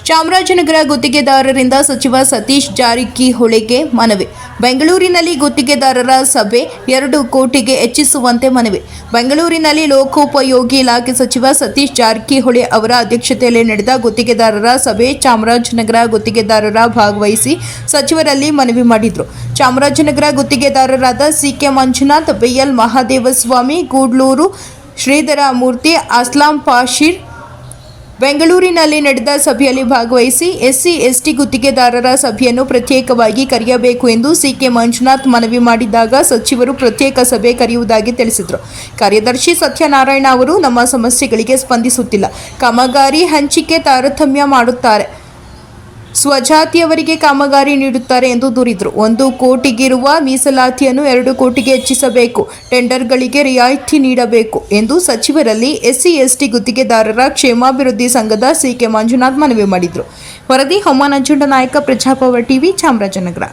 ಚಾಮರಾಜನಗರ ಗುತ್ತಿಗೆದಾರರಿಂದ ಸಚಿವ ಸತೀಶ್ ಜಾರಕಿಹೊಳಿಗೆ ಮನವಿ. ಬೆಂಗಳೂರಿನಲ್ಲಿ ಗುತ್ತಿಗೆದಾರರ ಸಭೆ 2 ಕೋಟಿಗೆ ಹೆಚ್ಚಿಸುವಂತೆ ಮನವಿ. ಬೆಂಗಳೂರಿನಲ್ಲಿ ಲೋಕೋಪಯೋಗಿ ಇಲಾಖೆ ಸಚಿವ ಸತೀಶ್ ಜಾರಕಿಹೊಳಿ ಅವರ ಅಧ್ಯಕ್ಷತೆಯಲ್ಲಿ ನಡೆದ ಗುತ್ತಿಗೆದಾರರ ಸಭೆ ಚಾಮರಾಜನಗರ ಗುತ್ತಿಗೆದಾರರ ಭಾಗವಹಿಸಿ ಸಚಿವರಲ್ಲಿ ಮನವಿ ಮಾಡಿದರು. ಚಾಮರಾಜನಗರ ಗುತ್ತಿಗೆದಾರರಾದ ಸಿಕೆ ಮಂಜುನಾಥ್, ಬಿಎಲ್ ಮಹಾದೇವಸ್ವಾಮಿ, ಗೂಡ್ಲೂರು ಶ್ರೀಧರ ಮೂರ್ತಿ, ಅಸ್ಲಾಂ ಪಾಷೀರ್ ಬೆಂಗಳೂರಿನಲ್ಲಿ ನಡೆದ ಸಭೆಯಲ್ಲಿ ಭಾಗವಹಿಸಿ ಎಸ್ಸಿ ಎಸ್ಟಿ ಗುತ್ತಿಗೆದಾರರ ಸಭೆಯನ್ನು ಪ್ರತ್ಯೇಕವಾಗಿ ಕರೆಯಬೇಕು ಎಂದು ಸಿಕೆ ಮಂಜುನಾಥ್ ಮನವಿ ಮಾಡಿದಾಗ ಸಚಿವರು ಪ್ರತ್ಯೇಕ ಸಭೆ ಕರೆಯುವುದಾಗಿ ತಿಳಿಸಿದರು. ಕಾರ್ಯದರ್ಶಿ ಸತ್ಯನಾರಾಯಣ ಅವರು ನಮ್ಮ ಸಮಸ್ಯೆಗಳಿಗೆ ಸ್ಪಂದಿಸುತ್ತಿಲ್ಲ, ಕಾಮಗಾರಿ ಹಂಚಿಕೆ ತಾರತಮ್ಯ ಮಾಡುತ್ತಾರೆ, ಸ್ವಜಾತಿಯವರಿಗೆ ಕಾಮಗಾರಿ ನೀಡುತ್ತಾರೆ ಎಂದು ದೂರಿದರು. 1 ಕೋಟಿಗಿರುವ ಮೀಸಲಾತಿಯನ್ನು 2 ಕೋಟಿಗೆ ಹೆಚ್ಚಿಸಬೇಕು, ಟೆಂಡರ್ಗಳಿಗೆ ರಿಯಾಯಿತಿ ನೀಡಬೇಕು ಎಂದು ಸಚಿವರಲ್ಲಿ ಎಸ್ಸಿ ಎಸ್ಟಿ ಗುತ್ತಿಗೆದಾರರ ಕ್ಷೇಮಾಭಿವೃದ್ಧಿ ಸಂಘದ ಸಿಕೆ ಮಂಜುನಾಥ್ ಮನವಿ ಮಾಡಿದರು. ವರದಿ ಹೊಮ್ಮ ನಂಜುಂಡ ನಾಯಕ, ಪ್ರಜಾಪವರ್ ಟಿವಿ, ಚಾಮರಾಜನಗರ.